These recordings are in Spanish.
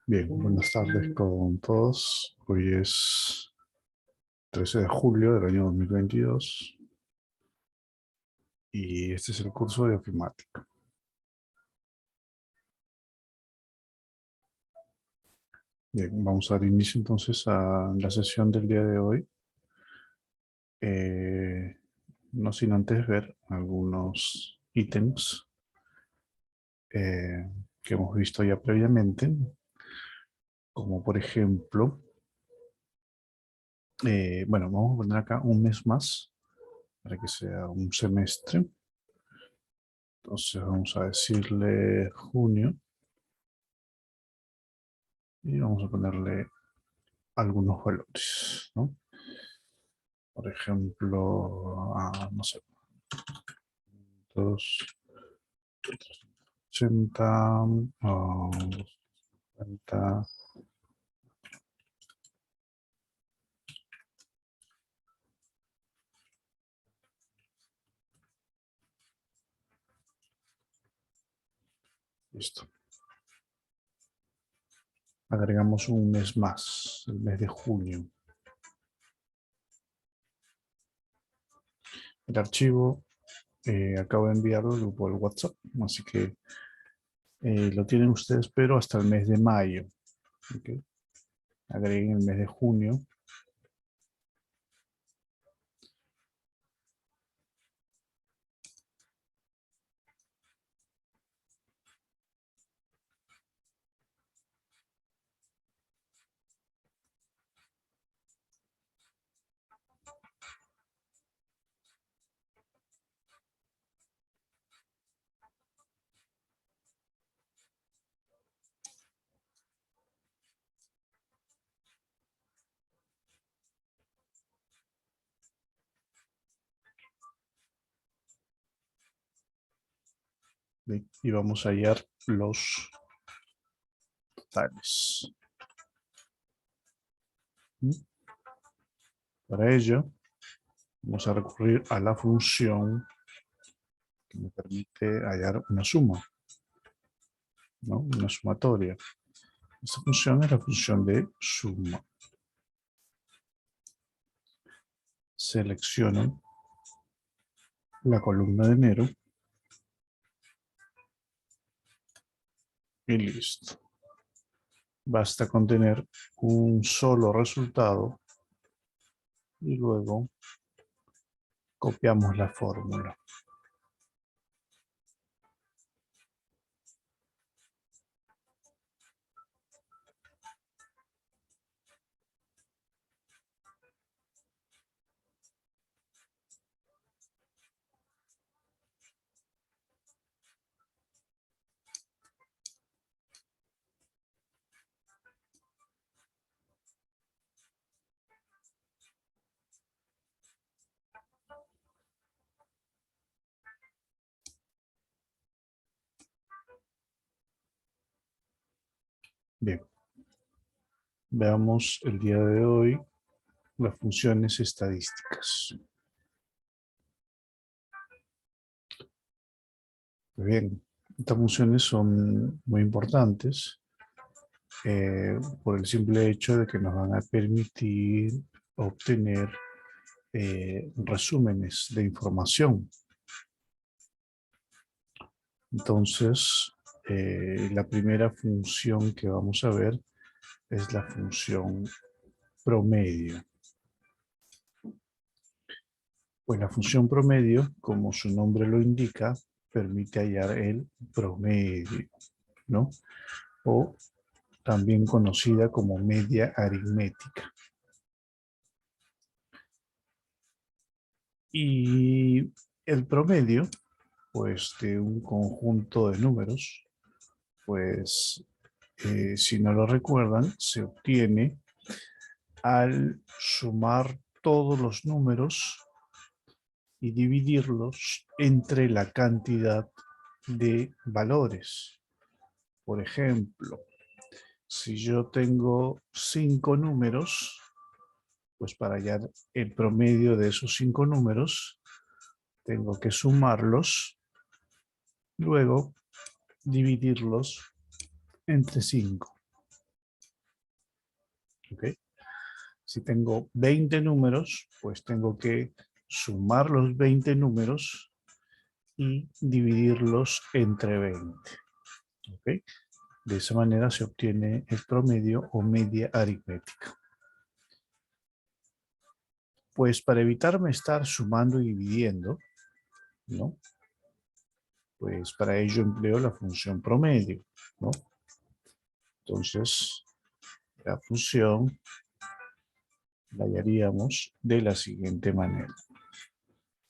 Bien, buenas tardes con todos. Hoy es 13 de julio del año 2022 y este es el curso de ofimática. Bien, vamos a dar inicio entonces a la sesión del día de hoy. Eh, no sin antes ver algunos ítems eh, que hemos visto ya previamente, como por ejemplo, bueno, vamos a poner acá un mes más para que sea un semestre. Entonces vamos a decirle junio y vamos a ponerle algunos valores, ¿no? Por ejemplo, no sé, 280, 50, listo. Agregamos un mes más, el mes de junio. El archivo acabo de enviarlo al grupo del WhatsApp, así que lo tienen ustedes, pero hasta el mes de mayo. ¿Okay? Agreguen el mes de junio. ¿Sí? Y vamos a hallar los totales. ¿Sí? Para ello, vamos a recurrir a la función que me permite hallar una suma, ¿no? Una sumatoria. Esta función es la función de suma. Selecciono la columna de enero y listo. Basta con tener un solo resultado y luego copiamos la fórmula. Bien, veamos el día de hoy las funciones estadísticas. Bien, estas funciones son muy importantes por el simple hecho de que nos van a permitir obtener resúmenes de información. Entonces, la primera función que vamos a ver es la función promedio. Pues la función promedio, como su nombre lo indica, permite hallar el promedio, ¿no? O también conocida como media aritmética. Y el promedio, pues de un conjunto de números, pues si no lo recuerdan, se obtiene al sumar todos los números y dividirlos entre la cantidad de valores. Por ejemplo, si yo tengo 5 números, pues para hallar el promedio de esos 5 números, tengo que sumarlos, luego dividirlos entre 5. ¿ok? Si tengo 20 números, pues tengo que sumar los 20 números y dividirlos entre 20. ¿Ok? De esa manera se obtiene el promedio o media aritmética. Pues para evitarme estar sumando y dividiendo, ¿no? Pues para ello empleo la función promedio, ¿no? Entonces, la función la hallaríamos de la siguiente manera.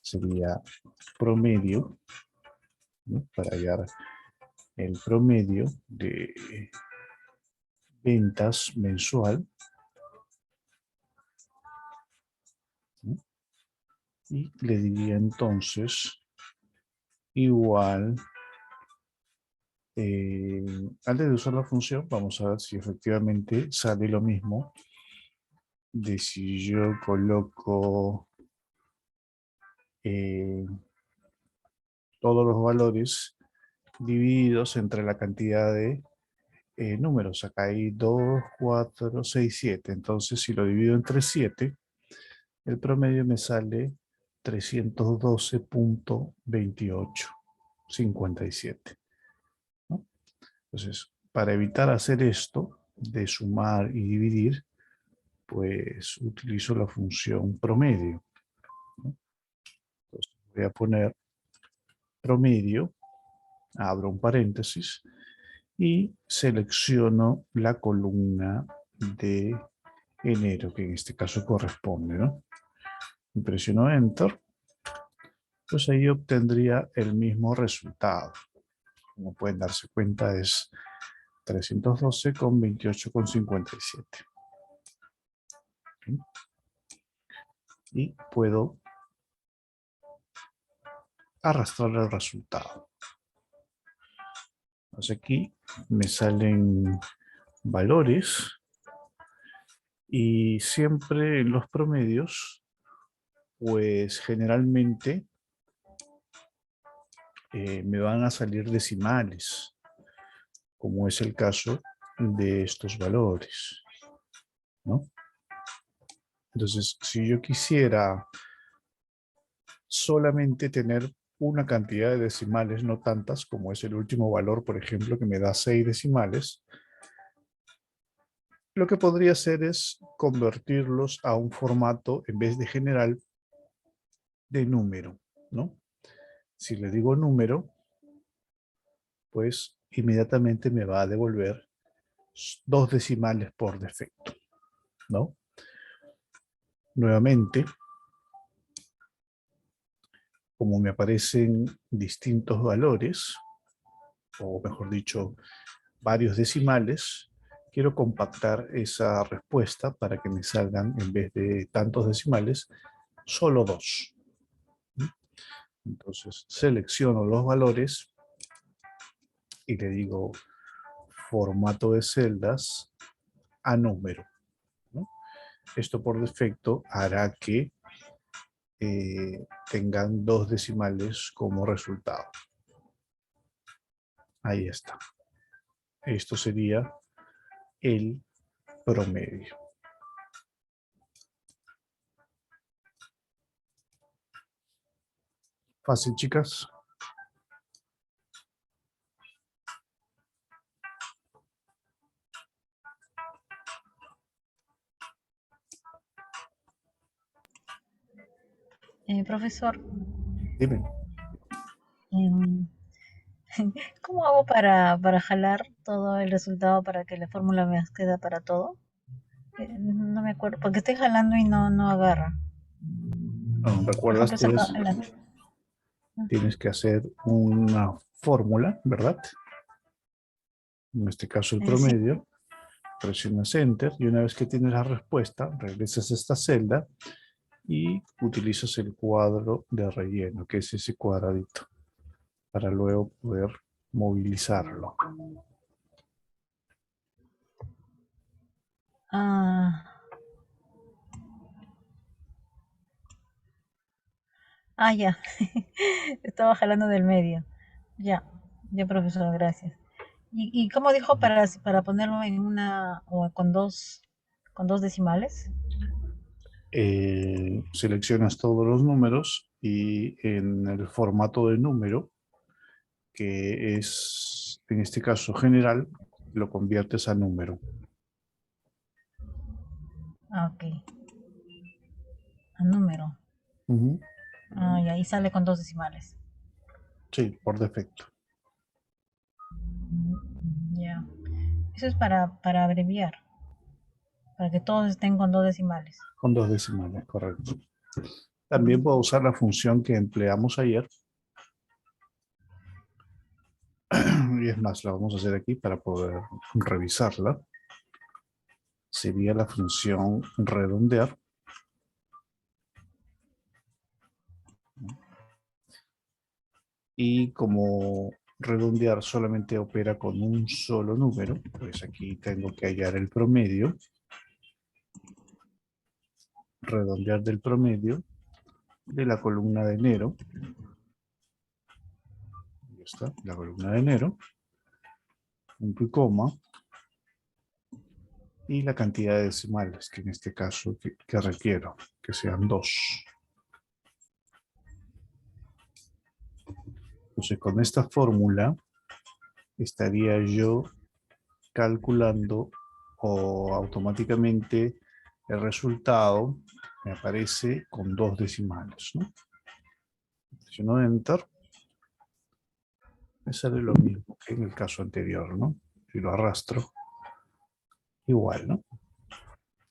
Sería promedio, ¿no? Para hallar el promedio de ventas mensual, ¿no? Y le diría entonces igual, antes de usar la función, vamos a ver si efectivamente sale lo mismo de si yo coloco todos los valores divididos entre la cantidad de números. Acá hay 2, 4, 6, 7. Entonces, si lo divido entre 7, el promedio me sale 312.2857, ¿no? Entonces, para evitar hacer esto de sumar y dividir, pues utilizo la función promedio, ¿no? Entonces, voy a poner promedio, abro un paréntesis y selecciono la columna de enero, que en este caso corresponde, ¿no? Y presiono Enter, pues ahí obtendría el mismo resultado. Como pueden darse cuenta, es 312,28,57. Y puedo arrastrar el resultado. Entonces aquí me salen valores y siempre en los promedios, pues generalmente me van a salir decimales, como es el caso de estos valores, ¿no? Entonces, si yo quisiera solamente tener una cantidad de decimales, no tantas, como es el último valor, por ejemplo, que me da 6 decimales, lo que podría hacer es convertirlos a un formato, en vez de general, de número, ¿no? Si le digo número, pues inmediatamente me va a devolver 2 decimales por defecto, ¿no? Nuevamente, como me aparecen distintos valores, o mejor dicho, varios decimales, quiero compactar esa respuesta para que me salgan, en vez de tantos decimales, solo 2. Entonces, selecciono los valores y le digo formato de celdas a número, ¿no? Esto por defecto hará que tengan 2 decimales como resultado. Ahí está. Esto sería el promedio. Fácil, chicas. Profesor, Dime. em, ¿cómo hago para jalar todo el resultado para que la fórmula me quede para todo? No me acuerdo, porque estoy jalando y no agarra. Por ¿Recuerdas? ejemplo, saca Tienes que hacer una fórmula, ¿verdad? En este caso el sí. promedio. Presionas Enter y una vez que tienes la respuesta, regresas a esta celda y utilizas el cuadro de relleno, que es ese cuadradito, para luego poder movilizarlo. Ah, ya. Estaba jalando del medio. Ya, ya, profesor, gracias. ¿Y cómo dijo para ponerlo en una o con dos? con 2 decimales. Seleccionas todos los números y en el formato de número, que es en este caso general, lo conviertes a número. Ah, ok. A número. Ujú. Ah, y ahí sale con 2 decimales. Sí, por defecto. Ya. Eso es para abreviar. Para que todos estén con 2 decimales. Con 2 decimales, correcto. También puedo usar la función que empleamos ayer. Y es más, la vamos a hacer aquí para poder revisarla. Sería la función redondear. Y como redondear solamente opera con un solo número, pues aquí tengo que hallar el promedio. Redondear del promedio de la columna de enero. Ahí está, la columna de enero. Punto y coma. Y la cantidad de decimales, que en este caso que requiero, que sean 2. Entonces, con esta fórmula estaría yo calculando o automáticamente el resultado me aparece con 2 decimales, ¿no? Presiono Enter, me sale lo mismo que en el caso anterior, ¿no? Si lo arrastro, igual, ¿no?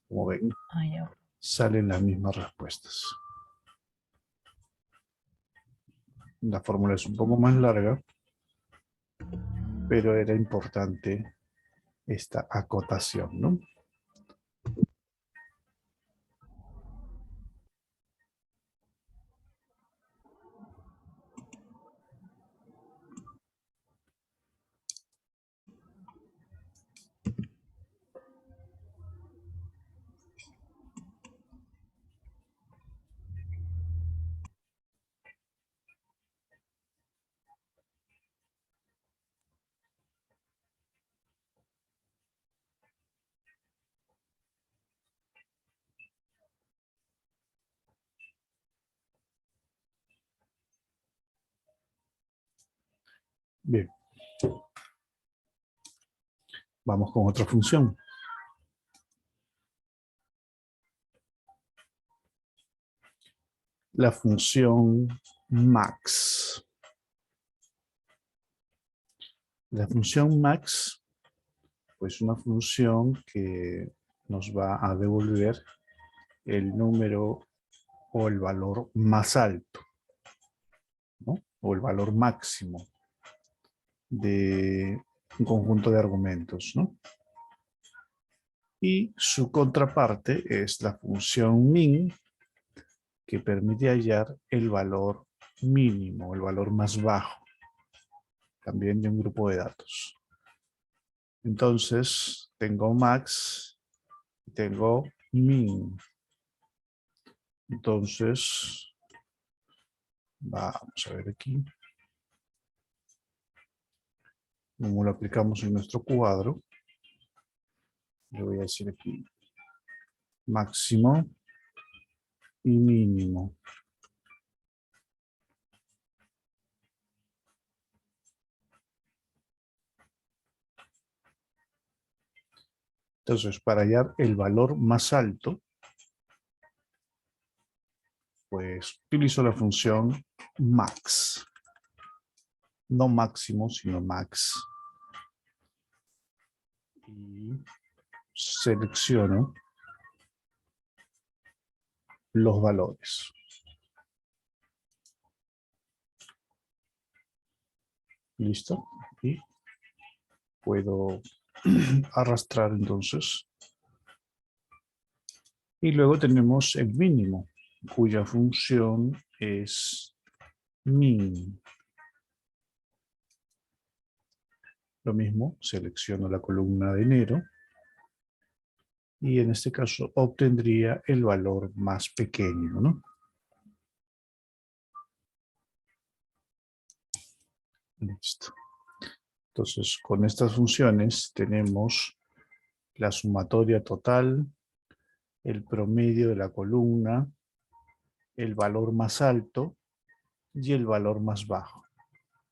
Como ven, Ah, ya. salen las mismas respuestas. La fórmula es un poco más larga, pero era importante esta acotación, ¿no? Bien, vamos con otra función. La función max. La función max, pues una función que nos va a devolver el número o el valor más alto, ¿no? O el valor máximo de un conjunto de argumentos, ¿no? Y su contraparte es la función min, que permite hallar el valor mínimo, el valor más bajo, también de un grupo de datos. Entonces, tengo max, tengo min. Entonces, vamos a ver aquí. Como lo aplicamos en nuestro cuadro, le voy a decir aquí máximo y mínimo. Entonces, para hallar el valor más alto, pues utilizo la función max. No máximo, sino max. Y selecciono los valores. ¿Listo? Y puedo arrastrar entonces. Y luego tenemos el mínimo, cuya función es min. Lo mismo, selecciono la columna de enero y en este caso obtendría el valor más pequeño, ¿no? Listo. Entonces, con estas funciones tenemos la sumatoria total, el promedio de la columna, el valor más alto y el valor más bajo,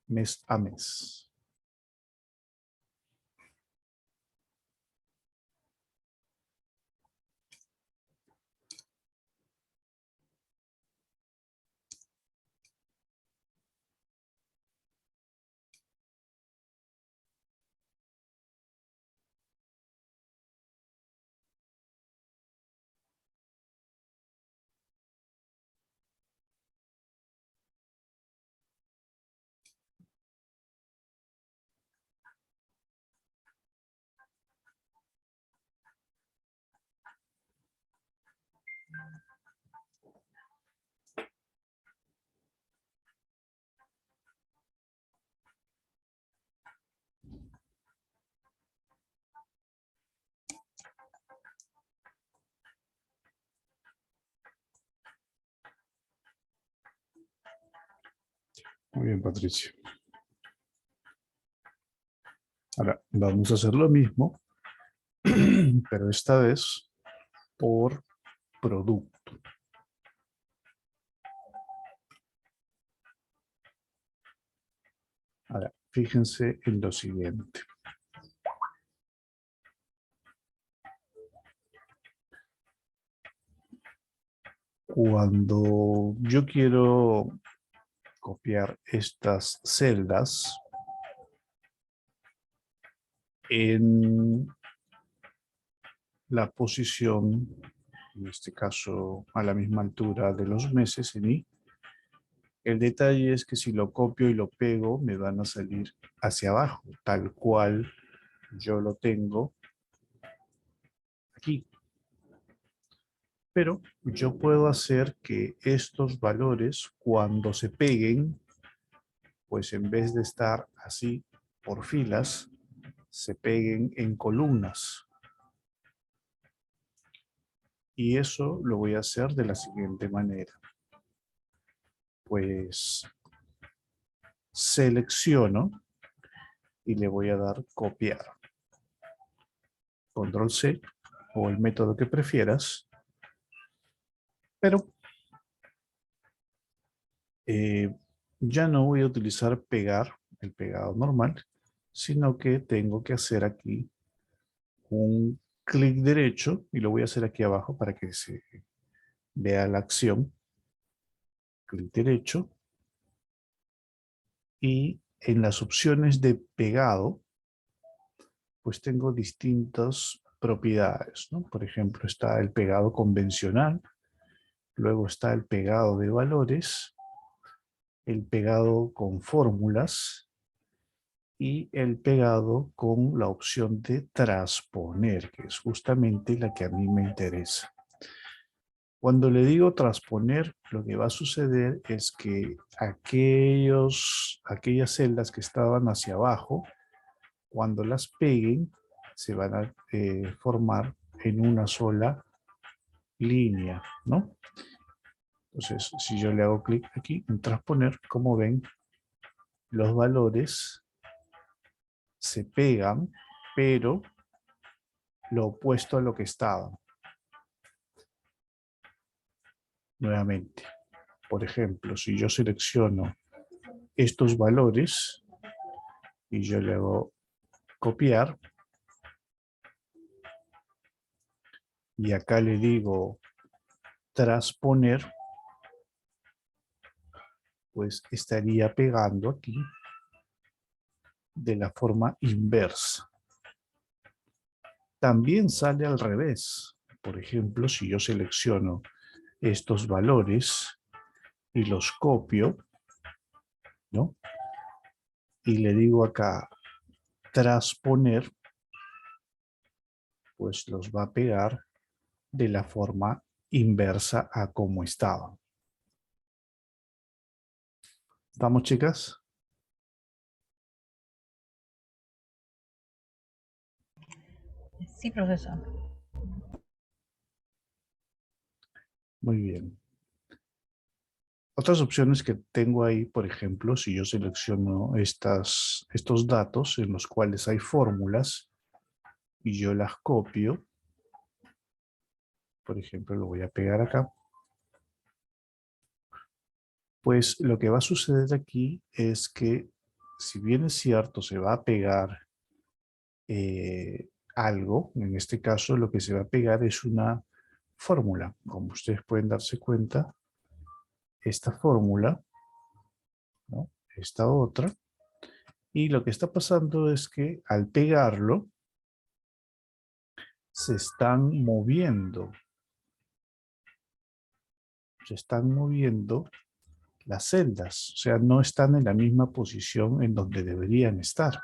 mes a mes. Muy bien, Patricia. Ahora vamos a hacer lo mismo, pero esta vez por producto. Ahora, fíjense en lo siguiente. Cuando yo quiero copiar estas celdas en la posición, en este caso a la misma altura de los meses en I, el detalle es que si lo copio y lo pego me van a salir hacia abajo, tal cual yo lo tengo aquí. Pero yo puedo hacer que estos valores, cuando se peguen, pues en vez de estar así por filas, se peguen en columnas. Y eso lo voy a hacer de la siguiente manera. Pues selecciono y le voy a dar copiar. Control C o el método que prefieras. Pero ya no voy a utilizar pegar, el pegado normal, sino que tengo que hacer aquí un clic derecho y lo voy a hacer aquí abajo para que se vea la acción. Clic derecho y en las opciones de pegado pues tengo distintas propiedades, ¿no? Por ejemplo, está el pegado convencional, luego está el pegado de valores, el pegado con fórmulas y el pegado con la opción de transponer, que es justamente la que a mí me interesa. Cuando le digo transponer, lo que va a suceder es que aquellas celdas que estaban hacia abajo, cuando las peguen, se van a formar en una sola línea, ¿no? Entonces, si yo le hago clic aquí en transponer, como ven, los valores se pegan, pero lo opuesto a lo que estaban. Nuevamente, por ejemplo, si yo selecciono estos valores y yo le hago copiar, y acá le digo transponer, pues estaría pegando aquí de la forma inversa. También sale al revés. Por ejemplo, si yo selecciono estos valores y los copio, ¿no? Y le digo acá transponer, pues los va a pegar de la forma inversa a como estaban. ¿Estamos, chicas? Sí, profesor. Muy bien. Otras opciones que tengo ahí, por ejemplo, si yo selecciono estos datos en los cuales hay fórmulas y yo las copio, por ejemplo, lo voy a pegar acá. Pues lo que va a suceder aquí es que, si bien es cierto, se va a pegar algo, en este caso lo que se va a pegar es una fórmula. Como ustedes pueden darse cuenta, esta fórmula, ¿no? Esta otra, y lo que está pasando es que al pegarlo, se están moviendo las celdas, o sea, no están en la misma posición en donde deberían estar,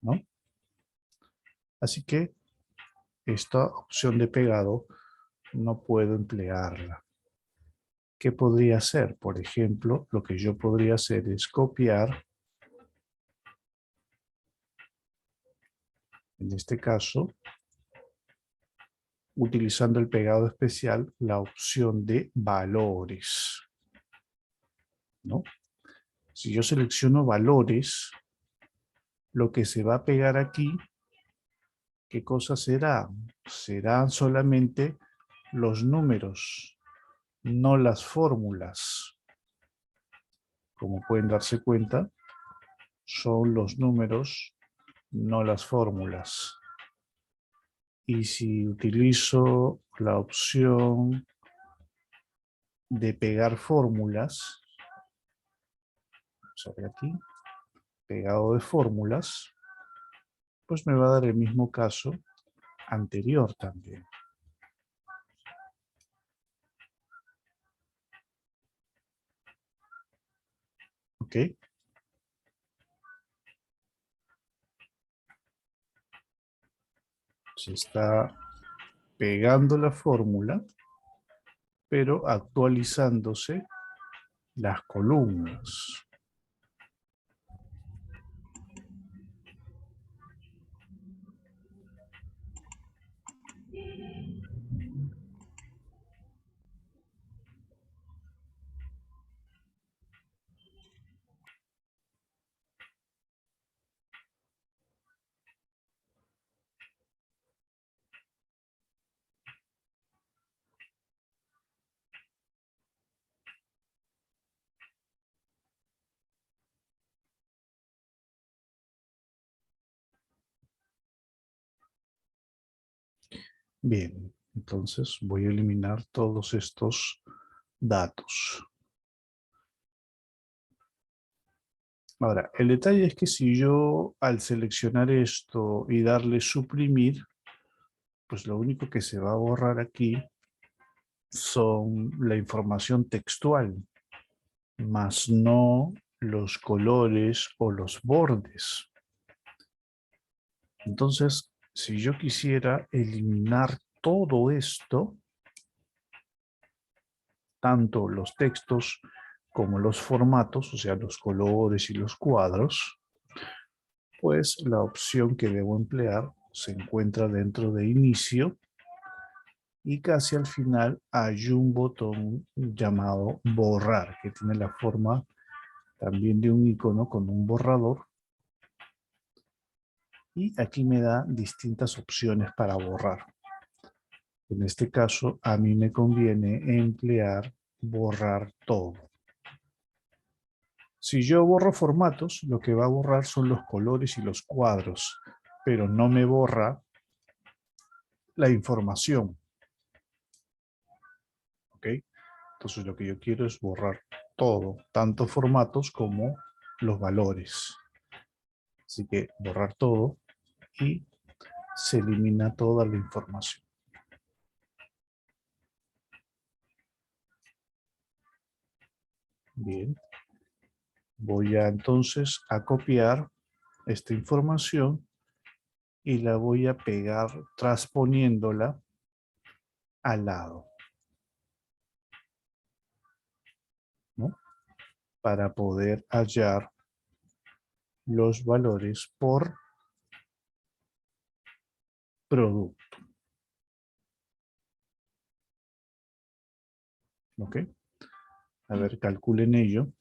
¿no? Así que esta opción de pegado no puedo emplearla. ¿Qué podría hacer? Por ejemplo, lo que yo podría hacer es copiar, en este caso, utilizando el pegado especial, la opción de valores, ¿no? Si yo selecciono valores, lo que se va a pegar aquí, ¿qué cosa será? Serán solamente los números, no las fórmulas. Como pueden darse cuenta, son los números, no las fórmulas. Y si utilizo la opción de pegar fórmulas, vamos a ver aquí, pegado de fórmulas, pues me va a dar el mismo caso anterior también. ¿Ok? Se está pegando la fórmula, pero actualizándose las columnas. Bien, entonces voy a eliminar todos estos datos. Ahora, el detalle es que si yo al seleccionar esto y darle suprimir, pues lo único que se va a borrar aquí son la información textual, más no los colores o los bordes. Entonces, si yo quisiera eliminar todo esto, tanto los textos como los formatos, o sea, los colores y los cuadros, pues la opción que debo emplear se encuentra dentro de inicio y casi al final hay un botón llamado borrar, que tiene la forma también de un icono con un borrador. Y aquí me da distintas opciones para borrar. En este caso, a mí me conviene emplear borrar todo. Si yo borro formatos, lo que va a borrar son los colores y los cuadros, pero no me borra la información. ¿Ok? Entonces lo que yo quiero es borrar todo, tanto formatos como los valores. Así que borrar todo y se elimina toda la información. Bien. Voy a entonces a copiar esta información y la voy a pegar transponiéndola al lado, ¿no? Para poder hallar los valores por producto. ¿Ok? A ver, calculen ello.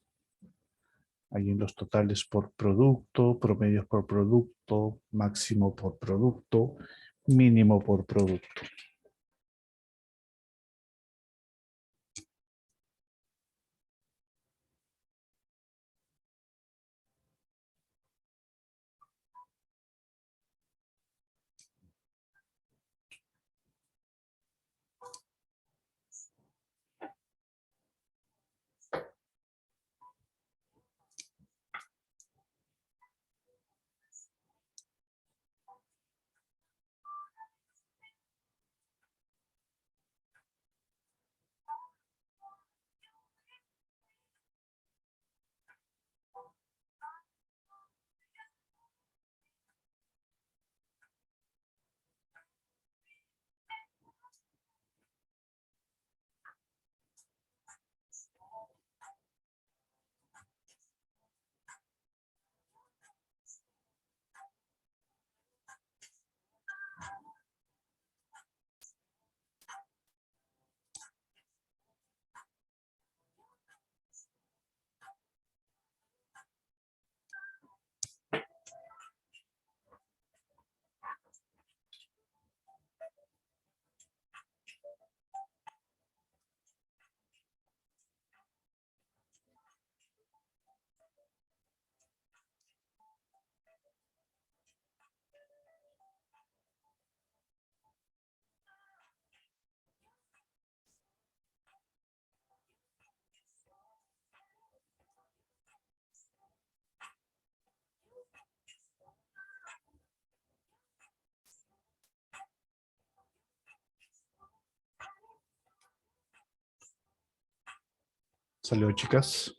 Ahí en los totales por producto, promedios por producto, máximo por producto, mínimo por producto. Salió, chicas.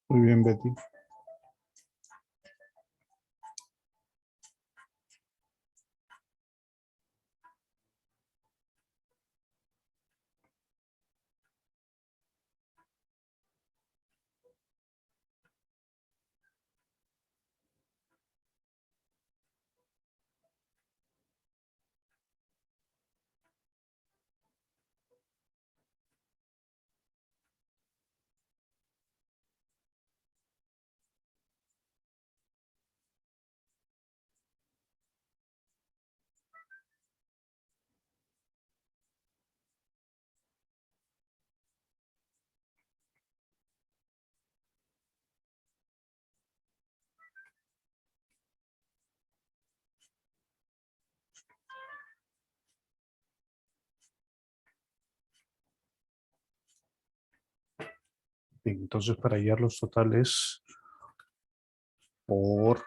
Muy bien, Betty. Bien, entonces para hallar los totales por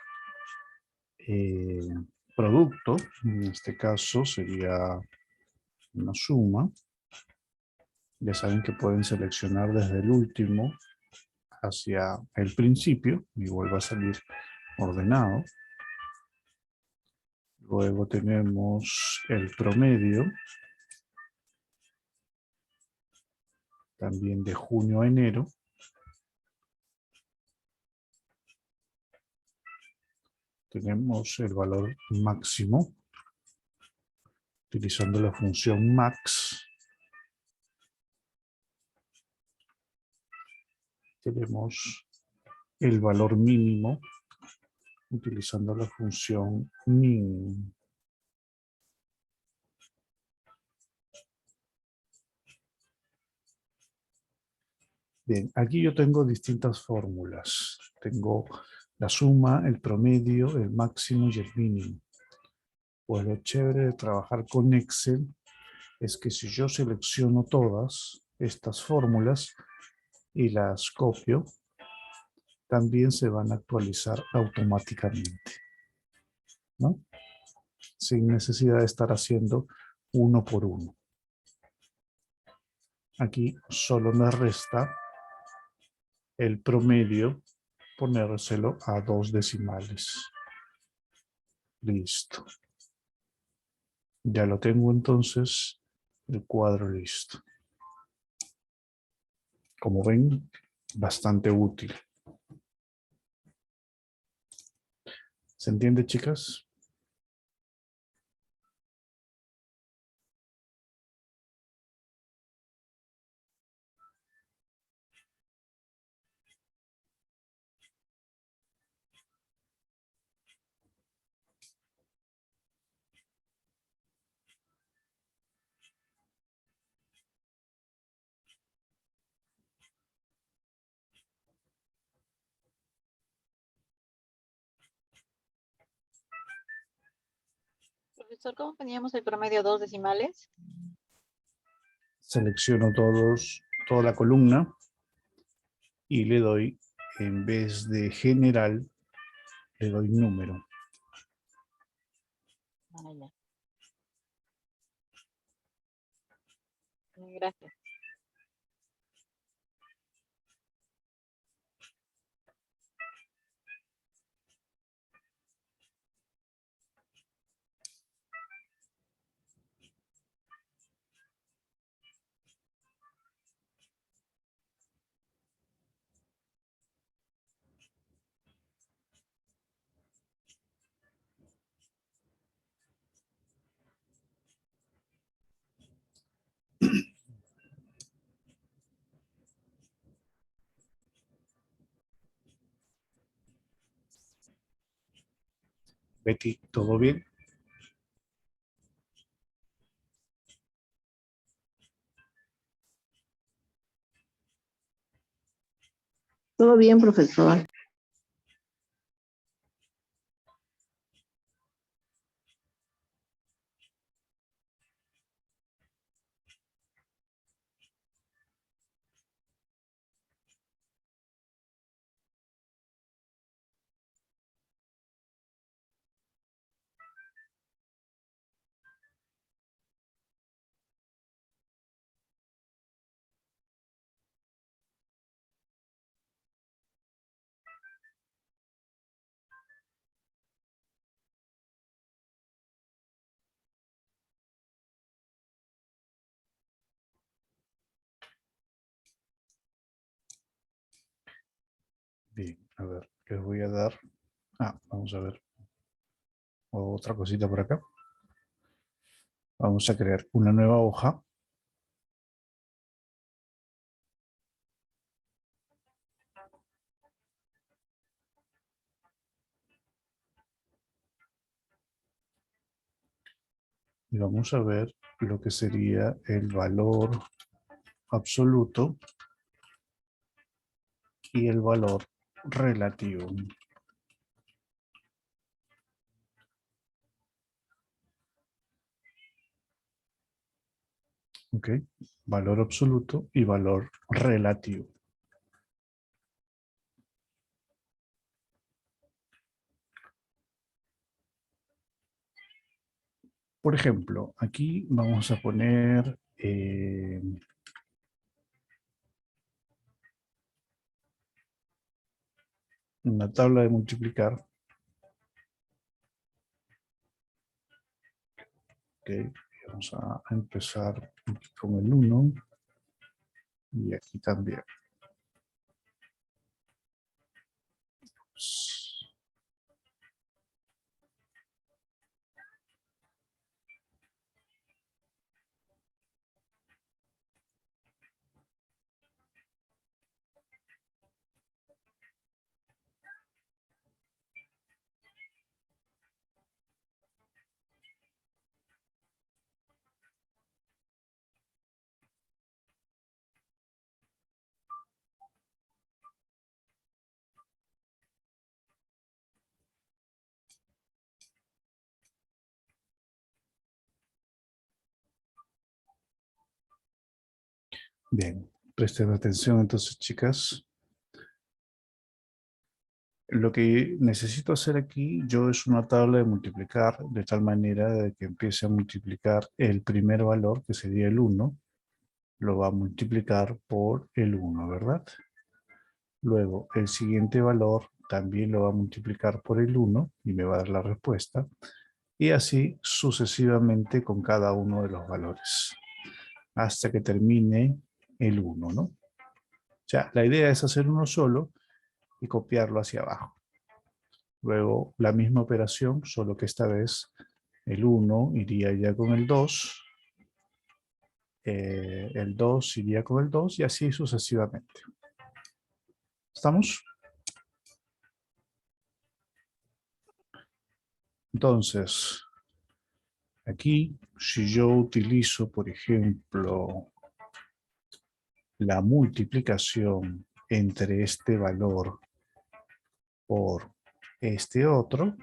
producto, en este caso sería una suma. Ya saben que pueden seleccionar desde el último hacia el principio y vuelve a salir ordenado. Luego tenemos el promedio, también de junio a enero. Tenemos el valor máximo, utilizando la función max. Tenemos el valor mínimo, utilizando la función min. Bien, aquí yo tengo distintas fórmulas. Tengo la suma, el promedio, el máximo y el mínimo. Pues lo chévere de trabajar con Excel es que si yo selecciono todas estas fórmulas y las copio, también se van a actualizar automáticamente, ¿no? Sin necesidad de estar haciendo uno por uno. Aquí solo me resta el promedio, ponérselo a 2 decimales. Listo. Ya lo tengo entonces, el cuadro listo. Como ven, bastante útil. ¿Se entiende, chicas? Profesor, ¿cómo poníamos el promedio 2 decimales? Selecciono toda la columna y le doy, en vez de general, le doy número. Ah, ya. Gracias. Betty, ¿todo bien? Todo bien, profesor. Bien, a ver, les voy a dar... vamos a ver otra cosita por acá. Vamos a crear una nueva hoja. Y vamos a ver lo que sería el valor absoluto y el valor relativo. ¿Ok? Valor absoluto y valor relativo. Por ejemplo, aquí vamos a poner una tabla de multiplicar. Ok, vamos a empezar con el 1 y aquí también. Bien, presten atención entonces, chicas. Lo que necesito hacer aquí yo es una tabla de multiplicar de tal manera de que empiece a multiplicar el primer valor, que sería el 1, lo va a multiplicar por el 1, ¿verdad? Luego, el siguiente valor también lo va a multiplicar por el 1 y me va a dar la respuesta. Y así sucesivamente con cada uno de los valores, hasta que termine el 1, ¿no? O sea, la idea es hacer uno solo y copiarlo hacia abajo. Luego la misma operación, solo que esta vez el 1 iría ya con el 2, el 2 iría con el 2 y así sucesivamente. ¿Estamos? Entonces, aquí, si yo utilizo, por ejemplo, la multiplicación entre este valor por este otro,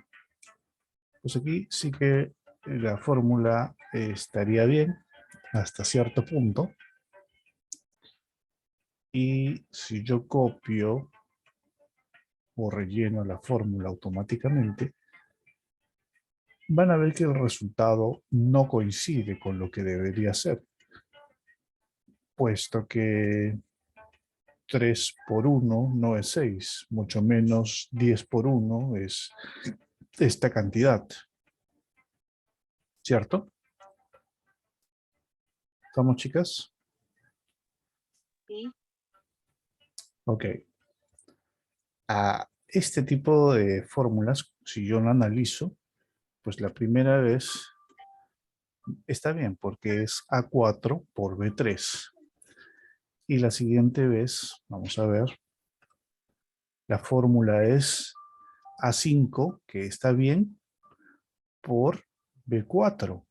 pues aquí sí que la fórmula estaría bien hasta cierto punto. Y si yo copio o relleno la fórmula automáticamente, van a ver que el resultado no coincide con lo que debería ser, puesto que 3 por 1 no es 6, mucho menos 10 por 1 es esta cantidad, ¿cierto? ¿Estamos, chicas? Sí. Ok. A este tipo de fórmulas, si yo lo analizo, pues la primera vez está bien, porque es A4 por B3. Y la siguiente vez, vamos a ver, la fórmula es A5, que está bien, por B4.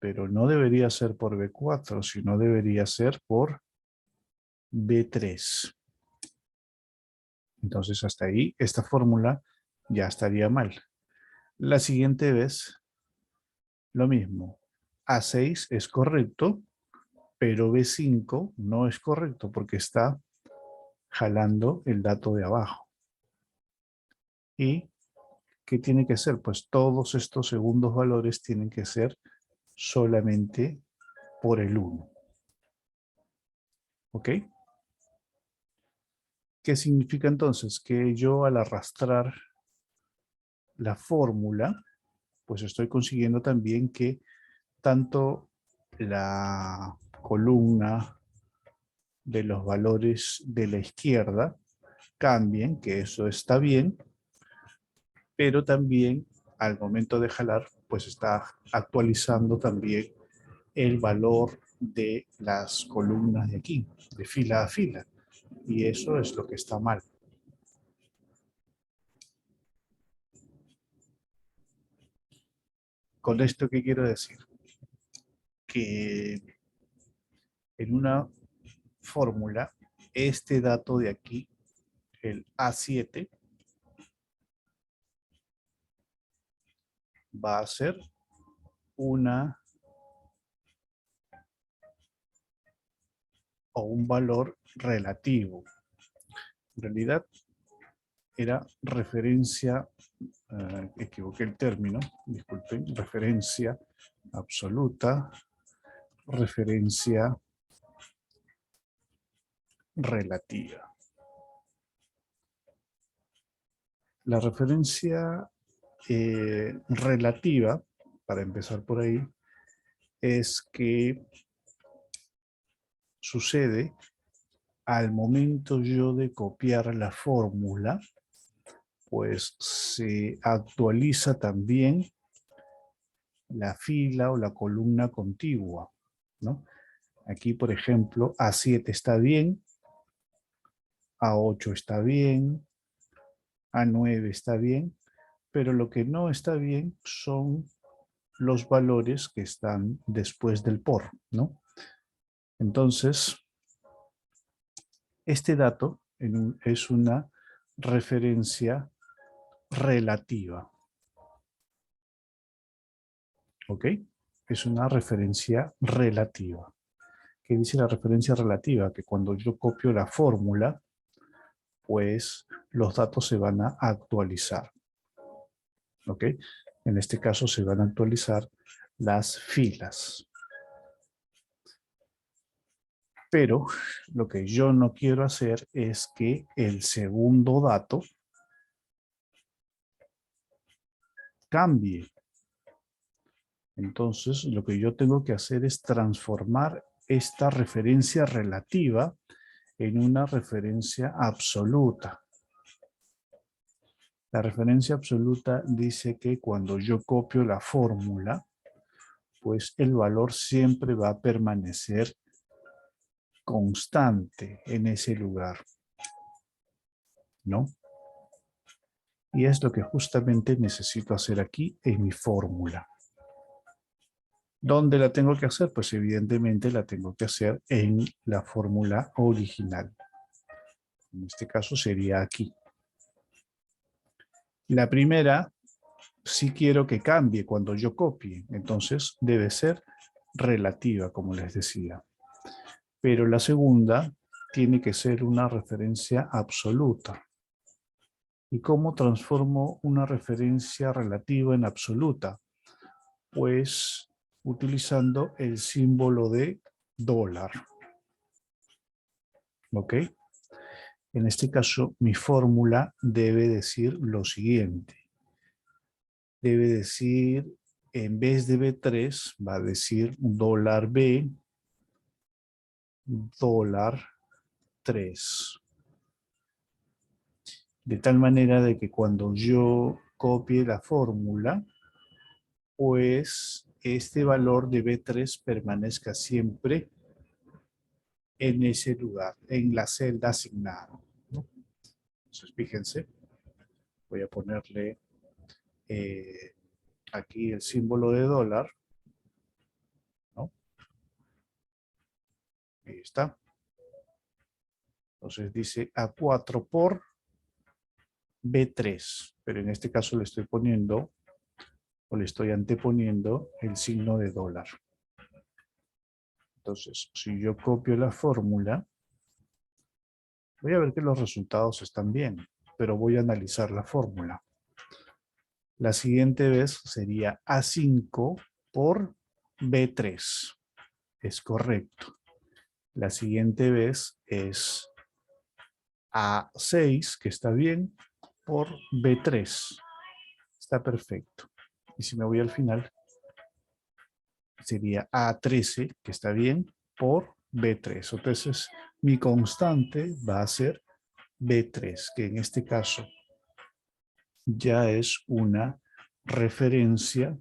Pero no debería ser por B4, sino debería ser por B3. Entonces, hasta ahí, esta fórmula ya estaría mal. La siguiente vez, lo mismo. A6 es correcto, pero B5 no es correcto porque está jalando el dato de abajo. ¿Y qué tiene que ser? Pues todos estos segundos valores tienen que ser solamente por el 1. ¿Ok? ¿Qué significa entonces? Que yo al arrastrar la fórmula, pues estoy consiguiendo también que tanto la columna de los valores de la izquierda cambien, que eso está bien, pero también al momento de jalar, pues está actualizando también el valor de las columnas de aquí, de fila a fila. Y eso es lo que está mal. ¿Con esto qué quiero decir? Que en una fórmula, este dato de aquí, el A7, va a ser una o un valor relativo. En realidad era referencia, equivoqué el término, disculpen, referencia absoluta, referencia relativa. La referencia relativa, para empezar por ahí, es que sucede al momento yo de copiar la fórmula, pues se actualiza también la fila o la columna contigua, ¿no? Aquí, por ejemplo, A7 está bien, A8 está bien, A9 está bien, pero lo que no está bien son los valores que están después del por, ¿no? Entonces, este dato es una referencia relativa. ¿Ok? Es una referencia relativa. ¿Qué dice la referencia relativa? Que cuando yo copio la fórmula, pues los datos se van a actualizar. ¿Ok? En este caso se van a actualizar las filas. Pero lo que yo no quiero hacer es que el segundo dato cambie. Entonces, lo que yo tengo que hacer es transformar esta referencia relativa en una referencia absoluta. La referencia absoluta dice que cuando yo copio la fórmula, pues el valor siempre va a permanecer constante en ese lugar, ¿no? Y es lo que justamente necesito hacer aquí en mi fórmula. ¿Dónde la tengo que hacer? Pues evidentemente la tengo que hacer en la fórmula original. En este caso sería aquí. La primera, sí quiero que cambie cuando yo copie, entonces debe ser relativa, como les decía. Pero la segunda tiene que ser una referencia absoluta. ¿Y cómo transformo una referencia relativa en absoluta? Pues utilizando el símbolo de dólar. ¿Ok? En este caso, mi fórmula debe decir lo siguiente. Debe decir, en vez de B3, va a decir dólar B, dólar 3. De tal manera de que cuando yo copie la fórmula, pues este valor de B3 permanezca siempre en ese lugar, en la celda asignada, ¿no? Entonces, fíjense, voy a ponerle aquí el símbolo de dólar, ¿no? Ahí está. Entonces dice A4 por B3, pero en este caso le estoy poniendo o le estoy anteponiendo el signo de dólar. Entonces, si yo copio la fórmula, voy a ver que los resultados están bien, pero voy a analizar la fórmula. La siguiente vez sería A5 por B3. Es correcto. La siguiente vez es A6, que está bien, por B3. Está perfecto. Y si me voy al final, sería A13, que está bien, por B3. Entonces, mi constante va a ser B3, que en este caso ya es una referencia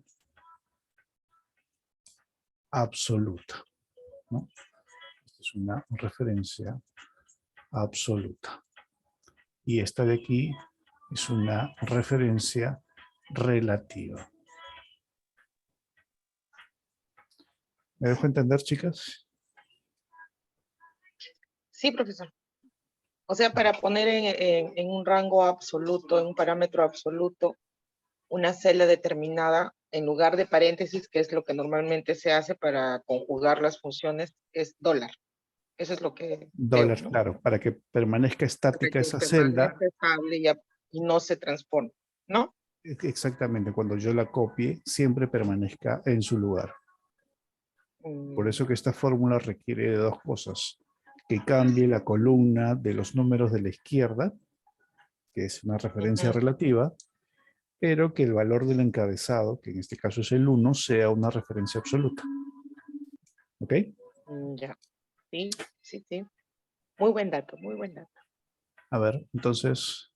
absoluta, ¿no? Esta es una referencia absoluta. Y esta de aquí es una referencia relativa. ¿Me dejo entender, chicas? Sí, profesor. O sea, para poner en un rango absoluto, en un parámetro absoluto, una celda determinada, en lugar de paréntesis, que es lo que normalmente se hace para conjugar las funciones, es dólar. Eso es lo que veo, Dólar, ¿no? claro, para que permanezca Para estática que esa celda. permanezca estable y no se transforme, ¿no? Exactamente, cuando yo la copie, siempre permanezca en su lugar. Por eso que esta fórmula requiere de dos cosas. Que cambie la columna de los números de la izquierda, que es una referencia relativa, pero que el valor del encabezado, que en este caso es el 1, sea una referencia absoluta. ¿Ok? Ya, sí, sí, sí. Muy buen dato, muy buen dato. A ver, entonces,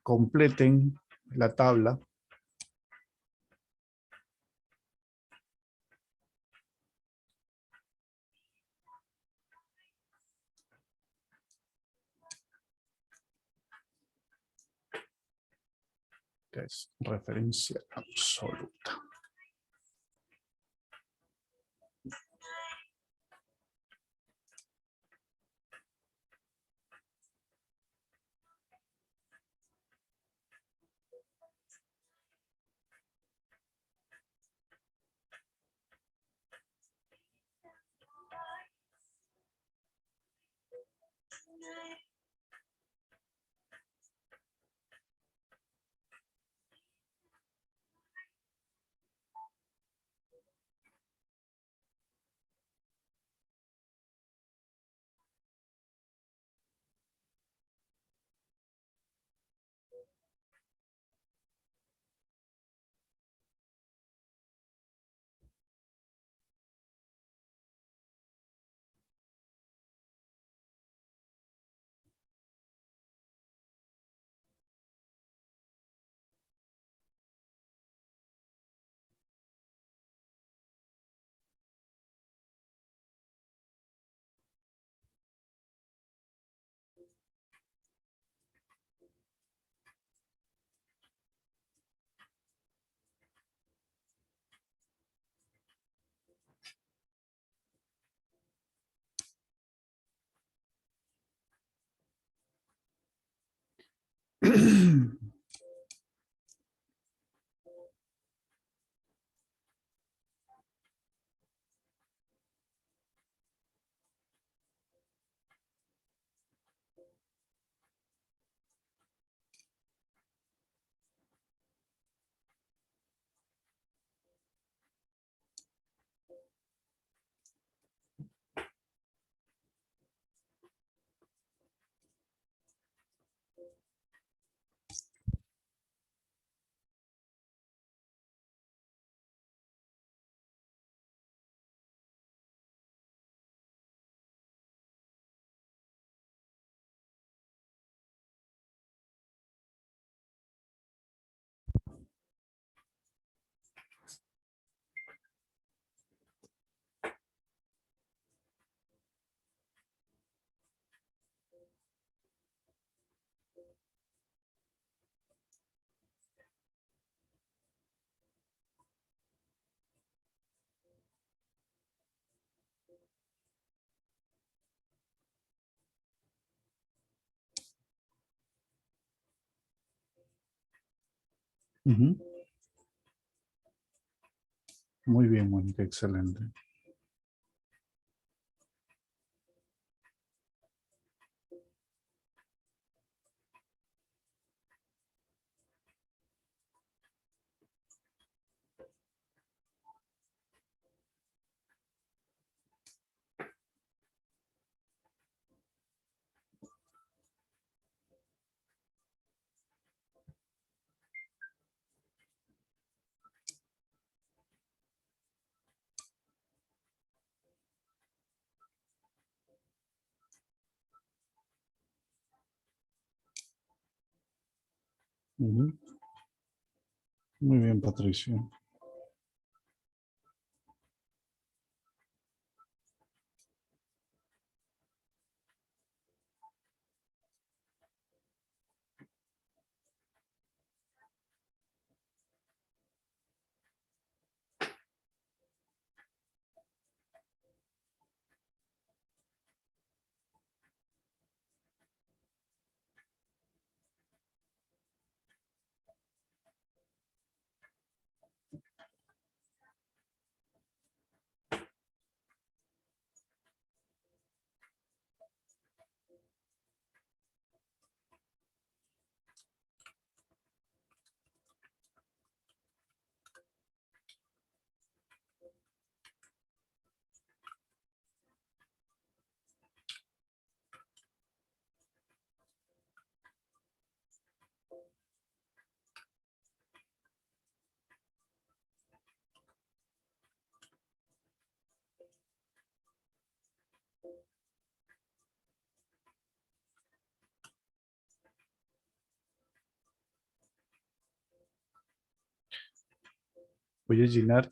completen la tabla. Que es referencia absoluta. Ujú. Muy bien, Mónica, excelente. Ujú. Muy bien, Patricia. Voy a llenar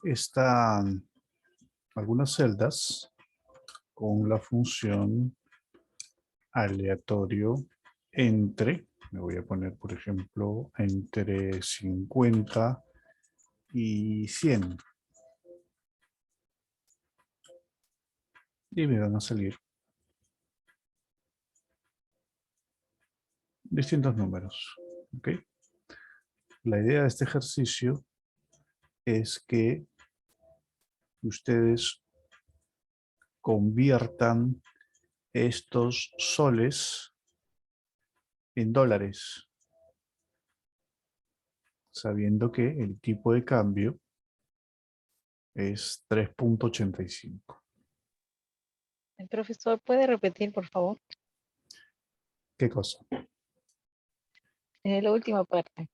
algunas celdas con la función aleatorio entre, me voy a poner, por ejemplo, entre 50 y 100. Y me van a salir distintos números. ¿Ok? La idea de este ejercicio es que ustedes conviertan estos soles en dólares, sabiendo que el tipo de cambio es 3.85. El profesor, ¿puede repetir, por favor? ¿Qué cosa? La última parte.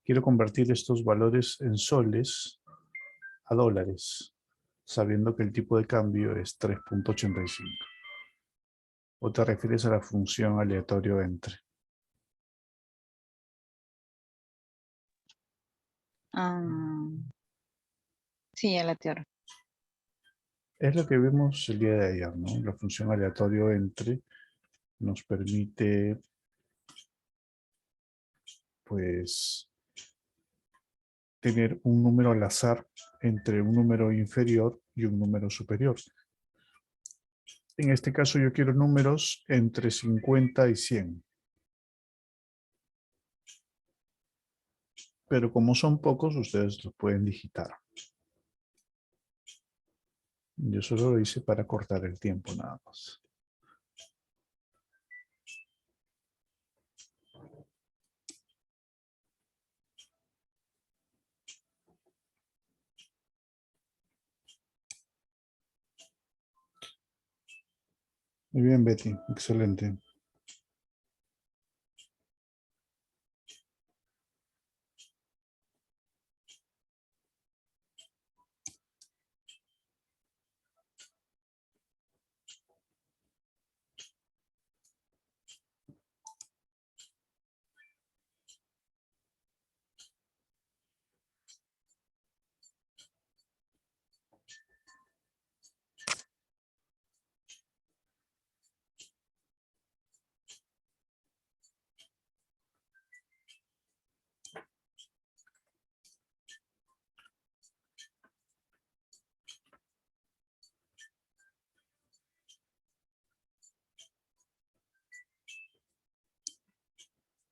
Quiero convertir estos valores en soles a dólares, sabiendo que el tipo de cambio es 3.85. ¿O te refieres a la función aleatorio entre? Ah, sí, a la teoría. Es lo que vimos el día de ayer, ¿no? La función aleatorio entre nos permite, pues, tener un número al azar entre un número inferior y un número superior. En este caso yo quiero números entre 50 y 100. pero como son pocos, ustedes los pueden digitar. Yo solo lo hice para cortar el tiempo nada más. Muy bien, Betty. Excelente.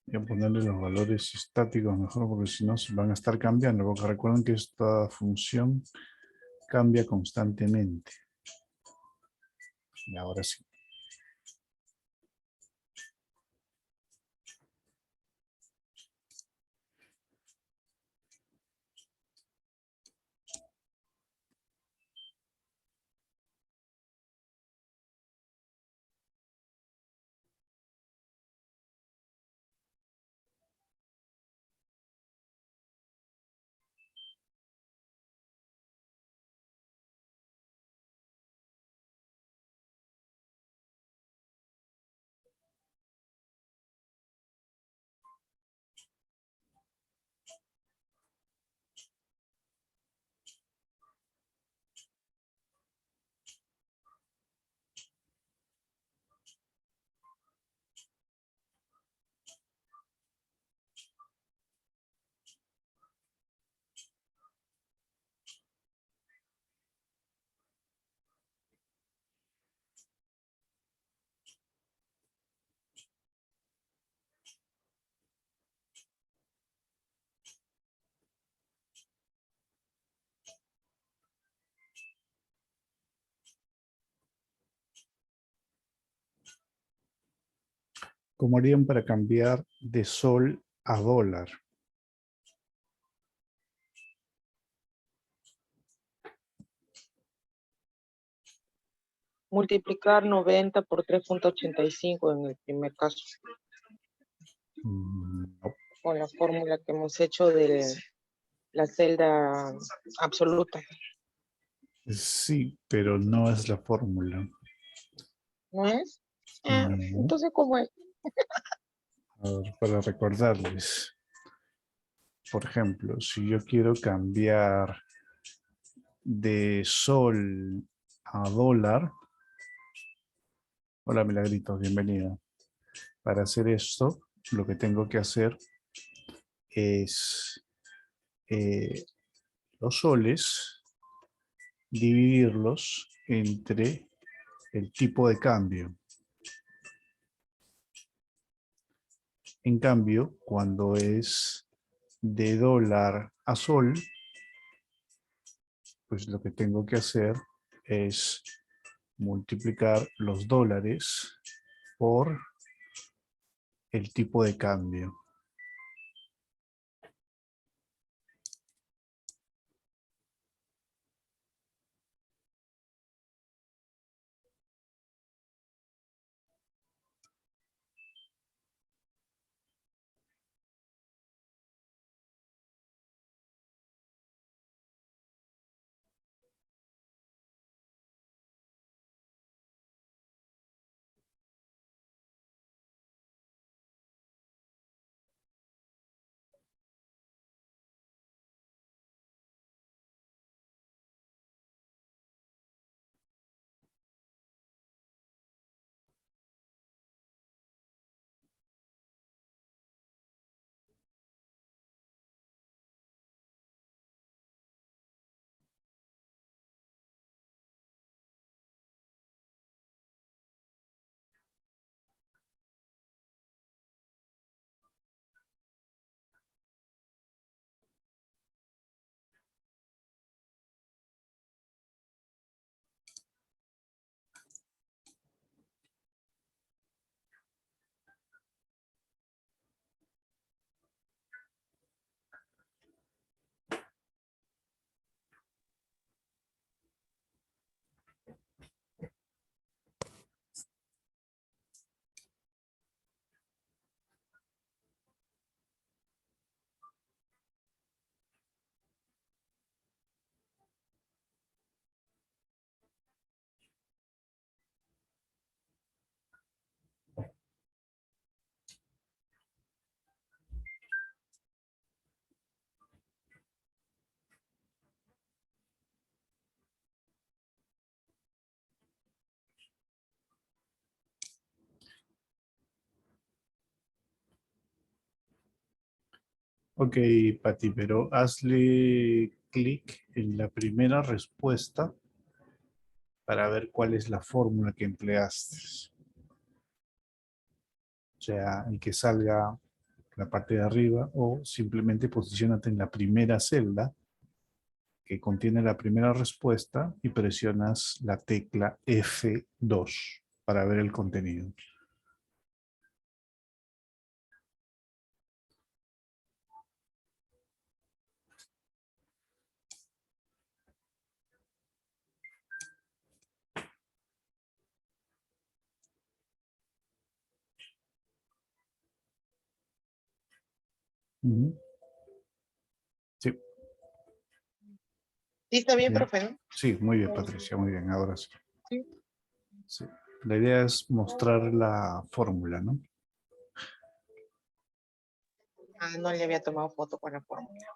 Voy a ponerle los valores estáticos mejor porque si no se van a estar cambiando. Porque recuerden que esta función cambia constantemente. Y ahora sí. ¿Cómo harían para cambiar de sol a dólar? Multiplicar 90 por 3,85 en el primer caso, No. con la fórmula que hemos hecho de la celda absoluta. Sí, pero no es la fórmula. ¿No es? Ah, No. entonces, ¿cómo es? A ver, para recordarles. Por ejemplo, si yo quiero cambiar de sol a dólar. Hola, Milagritos, bienvenida. Para hacer esto, lo que tengo que hacer es los soles, dividirlos entre el tipo de cambio. En cambio, cuando es de dólar a sol, pues lo que tengo que hacer es multiplicar los dólares por el tipo de cambio. Ok, Pati, pero hazle clic en la primera respuesta para ver cuál es la fórmula que empleaste. O sea, el que salga la parte de arriba o simplemente posiciónate en la primera celda que contiene la primera respuesta y presionas la tecla F2 para ver el contenido. Ujú. Sí, ¿Sí está bien, ya. profe, no? Sí, muy bien, Patricia, muy bien. Ahora sí. Sí. Sí. La idea es mostrar la fórmula, ¿no? Ah, no le había tomado foto con la fórmula.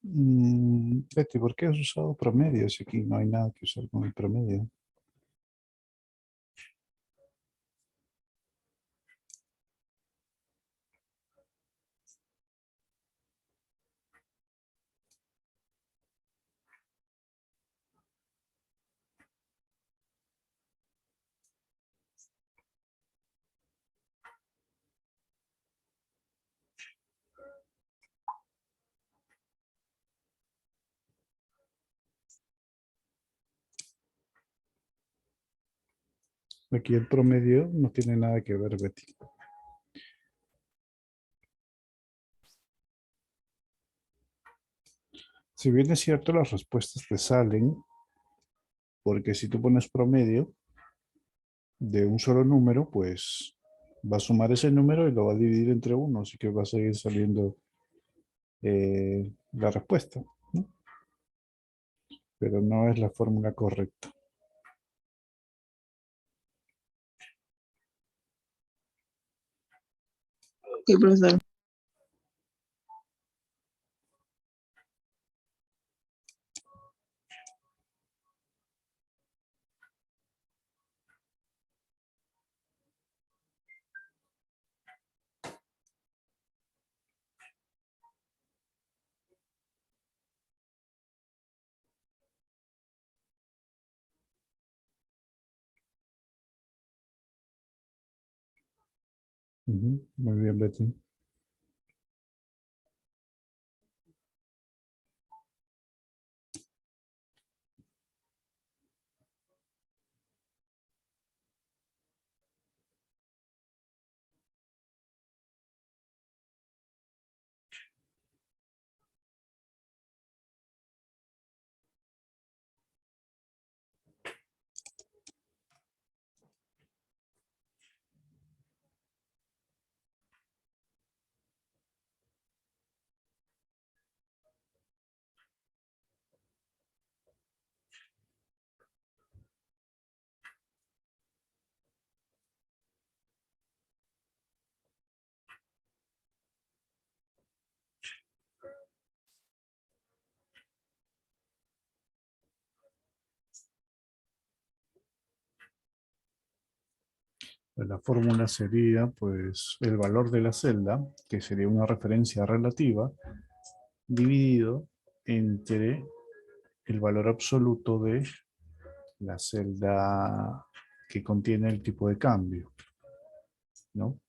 Betty, ¿por qué has usado promedio si aquí no hay nada que usar con el promedio? Aquí el promedio no tiene nada que ver, Betty. Si bien es cierto, las respuestas te salen, porque si tú pones promedio de un solo número, pues va a sumar ese número y lo va a dividir entre uno, así que va a seguir saliendo la respuesta, ¿no? Pero no es la fórmula correcta. Sí, profesor. Ujú, muy bien, Betty. Pues la fórmula sería, pues, el valor de la celda, que sería una referencia relativa, dividido entre el valor absoluto de la celda que contiene el tipo de cambio, ¿no?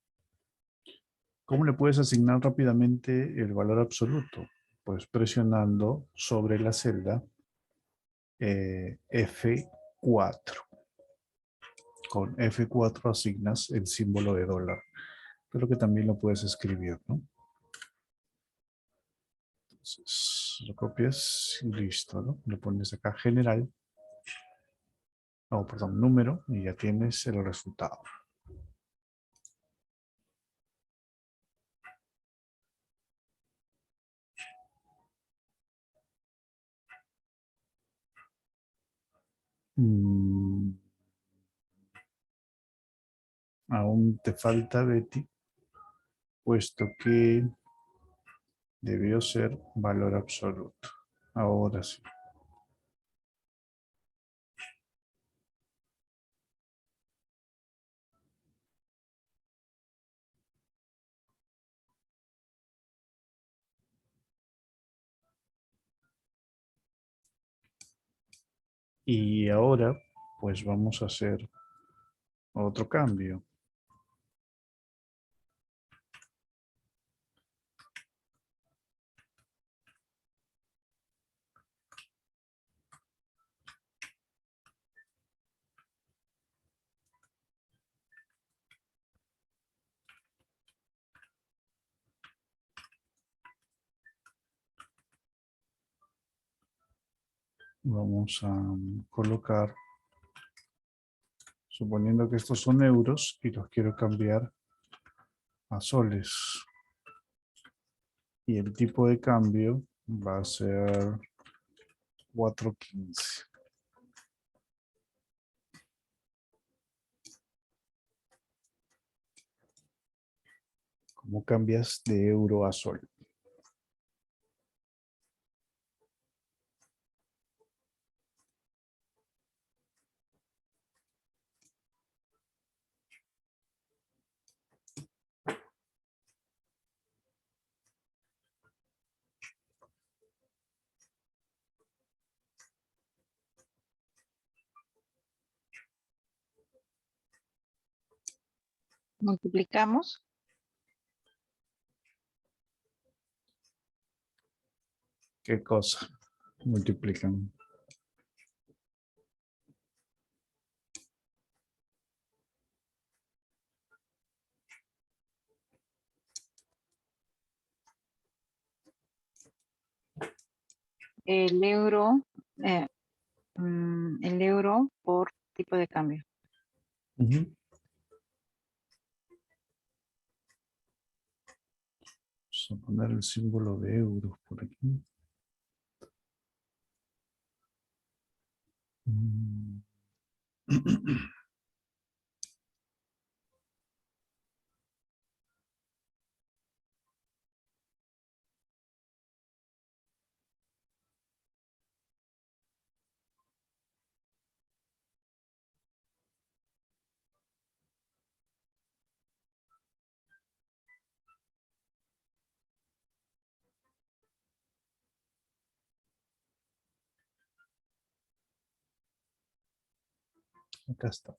¿Cómo le puedes asignar rápidamente el valor absoluto? Pues presionando sobre la celda F4. Con F4 asignas el símbolo de dólar. Pero que también lo puedes escribir, ¿no? Entonces, lo copias y listo, ¿no? Le pones acá general, perdón, número, y ya tienes el resultado. Aún te falta, Betty, puesto que debió ser valor absoluto. Ahora sí. Y ahora, pues vamos a hacer otro cambio. Vamos a colocar, suponiendo que estos son euros y los quiero cambiar a soles. Y el tipo de cambio va a ser 4.15. ¿Cómo cambias de euro a sol? Multiplicamos. ¿Qué cosa? Multiplican. el euro, eh, el euro por tipo de cambio. Ujú. Vamos a poner el símbolo de euros por aquí. Mm. Acá está.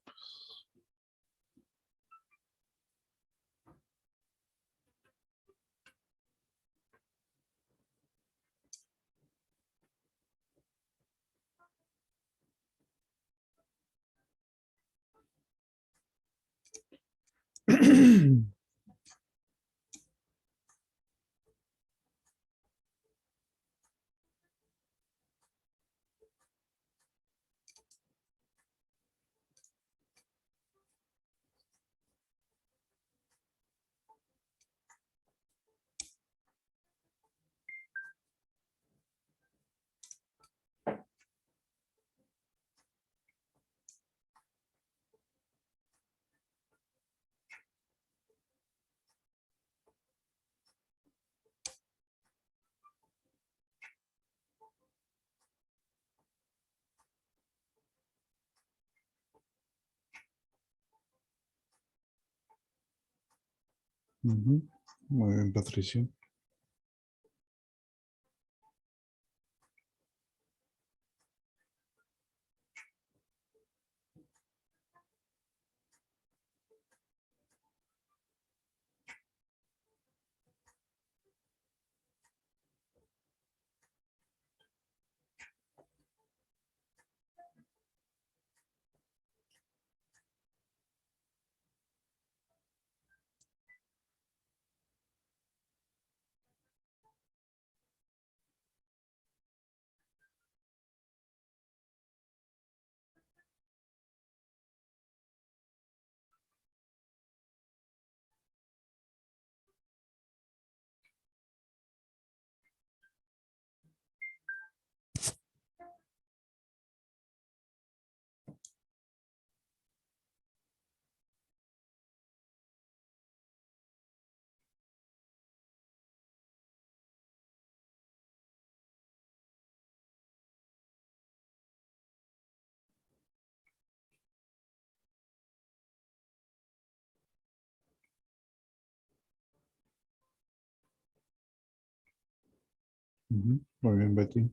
Ujú. Muy bien, Patricia. Ujú. Muy bien, Betty.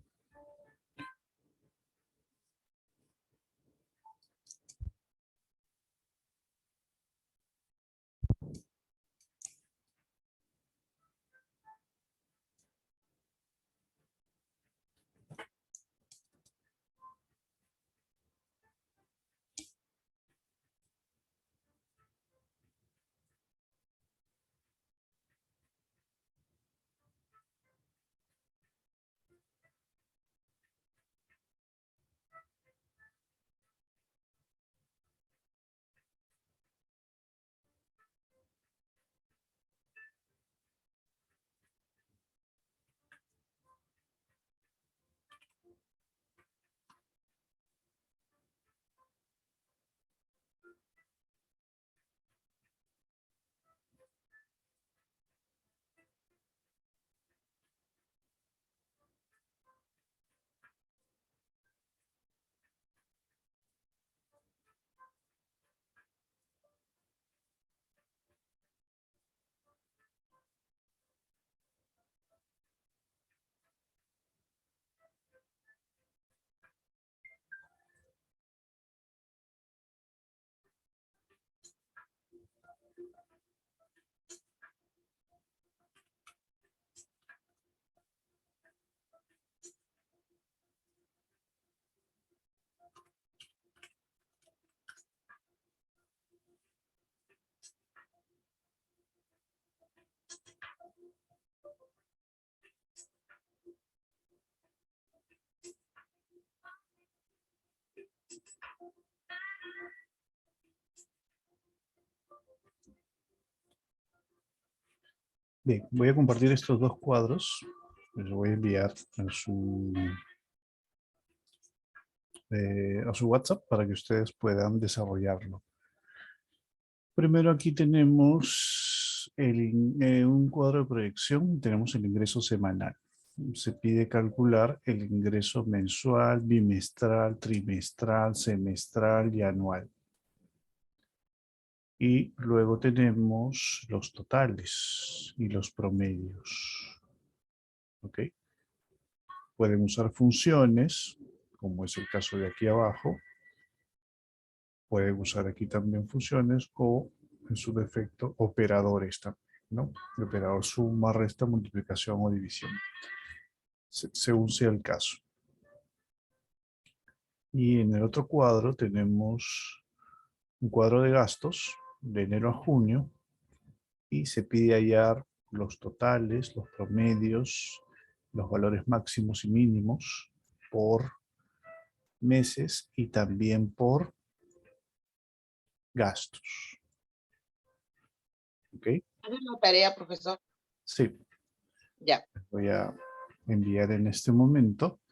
Bien, voy a compartir estos dos cuadros. Les voy a enviar a su WhatsApp para que ustedes puedan desarrollarlo. Primero aquí tenemos un cuadro de proyección, tenemos el ingreso semanal. Se pide calcular el ingreso mensual, bimestral, trimestral, semestral y anual. Y luego tenemos los totales y los promedios. ¿Ok? Pueden usar funciones, como es el caso de aquí abajo. Pueden usar aquí también funciones o, en su defecto, operadores también, ¿no? El operador suma, resta, multiplicación o división, según sea el caso. Y en el otro cuadro tenemos un cuadro de gastos de enero a junio y se pide hallar los totales, los promedios, los valores máximos y mínimos por meses y también por gastos. ¿Ok? ¿Haces la tarea, profesor? Sí. Ya. Voy a enviar en este momento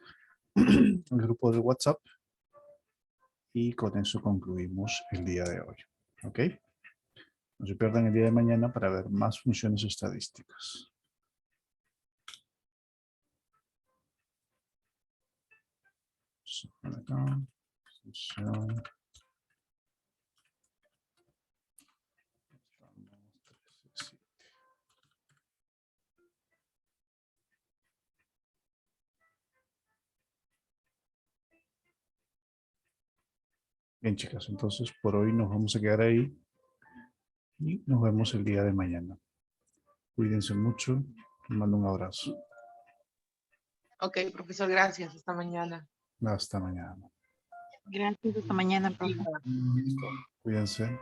el grupo de WhatsApp y con eso concluimos el día de hoy. ¿Ok? No se pierdan el día de mañana para ver más funciones estadísticas. Bien, chicas, entonces por hoy nos vamos a quedar ahí y nos vemos el día de mañana. Cuídense mucho. Les mando un abrazo. Ok, profesor, gracias. Hasta mañana. Hasta mañana. Gracias, hasta mañana, profe. Cuídense.